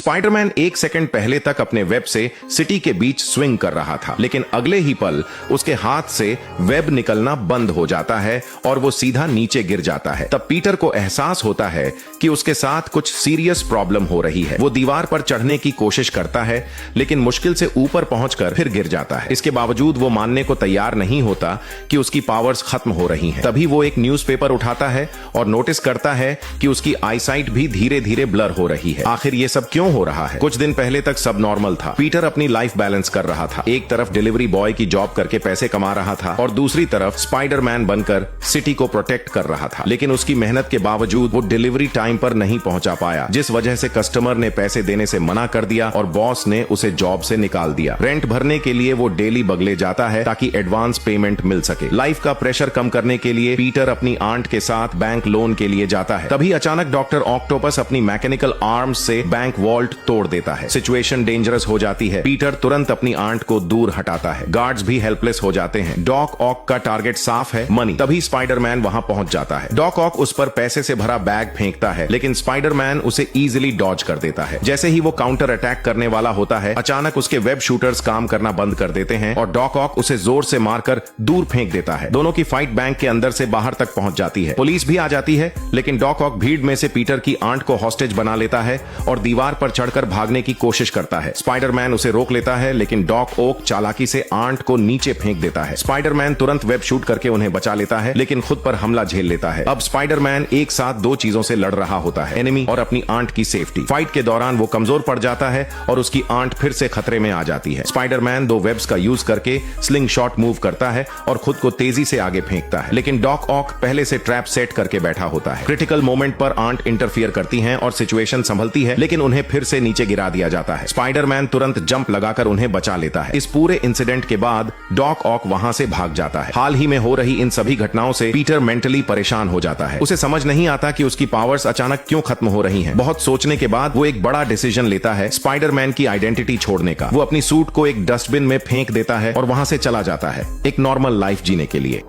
Spiderman एक second पहले तक अपने वेब से सिटी के बीच स्विंग कर रहा था, लेकिन अगले ही पल उसके हाथ से वेब निकलना बंद हो जाता है और वो सीधा नीचे गिर जाता है। तब पीटर को एहसास होता है कि उसके साथ कुछ सीरियस प्रॉब्लम हो रही है। वो दीवार पर चढ़ने की कोशिश करता है, लेकिन मुश्किल से ऊपर पहुंचकर फिर गिर जाता है। इसके बावजूद वो मानने को तैयार नहीं होता कि उसकी पावर्स खत्म हो रही हैं। तभी वो एक न्यूज़पेपर उठाता है और नोटिस करता है कि उसकी आईसाइट भी धीरे धीरे ब्लर हो रही है। आखिर ये सब क्यों हो रहा है? कुछ दिन पहले तक सब नॉर्मल था। पीटर अपनी लाइफ बैलेंस कर रहा था। एक तरफ डिलीवरी बॉय की जॉब करके पैसे कमा रहा था और दूसरी तरफ स्पाइडरमैन बनकर सिटी को प्रोटेक्ट कर रहा था। लेकिन उसकी मेहनत के बावजूद वो डिलीवरी टाइम पर नहीं पहुंचा पाया, जिस वजह से कस्टमर ने पैसे देने से मना कर दिया और बॉस ने उसे जॉब से निकाल दिया। रेंट भरने के लिए वो डेली बगले जाता है ताकि एडवांस पेमेंट मिल सके। लाइफ का प्रेशर कम करने के लिए पीटर अपनी आंट के साथ बैंक लोन के लिए जाता है। तभी अचानक डॉक्टर ऑक्टोपस अपनी मैकेनिकल आर्म्स से बैंक वॉल्ट तोड़ देता है। सिचुएशन डेंजरस हो जाती है। पीटर तुरंत अपनी आंट को दूर हटाता है। गार्ड्स भी हेल्पलेस हो जाते हैं। डॉक ऑक का टारगेट साफ है, मनी। तभी स्पाइडरमैन वहां पहुंच जाता है। डॉक ऑक उस पर पैसे से भरा बैग फेंकता है, लेकिन स्पाइडरमैन उसे इजीली डॉज कर देता है। जैसे ही वो काउंटर अटैक करने वाला होता है, अचानक उसके वेब शूटर्स काम करना बंद कर देते हैं और डॉक ऑक उसे जोर से मारकर दूर फेंक देता है। दोनों की फाइट बैंक के अंदर से बाहर तक पहुंच जाती है। पुलिस भी आ जाती है, लेकिन डॉक ऑक भीड़ में से पीटर की आंट को हॉस्टेज बना लेता है और दीवार पर चढ़कर भागने की कोशिश करता है। स्पाइडरमैन उसे रोक लेता है, लेकिन डॉक ओक चालाकी से आंट को नीचे फेंक देता है। स्पाइडरमैन तुरंत वेब शूट करके उन्हें बचा लेता है, लेकिन खुद पर हमला झेल लेता है। अब स्पाइडरमैन एक साथ दो चीजों से लड़ रहा होता है, एनिमी और अपनी आंट की सेफ्टी। फाइट के दौरान वो कमजोर पड़ जाता है और उसकी आंट फिर से खतरे में आ जाती है। स्पाइडरमैन दो वेब्स का यूज करके स्लिंग शॉट मूव करता है और खुद को तेजी से आगे फेंकता है, लेकिन डॉक ऑक पहले से ट्रैप सेट करके बैठा होता है। क्रिटिकल मोमेंट पर आंट इंटरफियर करती हैं और सिचुएशन संभलती है, लेकिन उन्हें फिर से नीचे गिरा दिया जाता है। स्पाइडरमैन तुरंत जंप लगाकर उन्हें बचा लेता है। इस पूरे इंसिडेंट के बाद डॉक ऑक वहां से भाग जाता है। हाल ही में हो रही इन सभी घटनाओं से पीटर मेंटली परेशान हो जाता है। उसे समझ नहीं आता कि उसकी पावर्स अचानक क्यों खत्म हो रही हैं। बहुत सोचने के बाद वो एक बड़ा डिसीजन लेता है, स्पाइडरमैन की आइडेंटिटी छोड़ने का। वो अपनी सूट को एक डस्टबिन में फेंक देता है और वहां से चला जाता है एक नॉर्मल लाइफ जीने के लिए।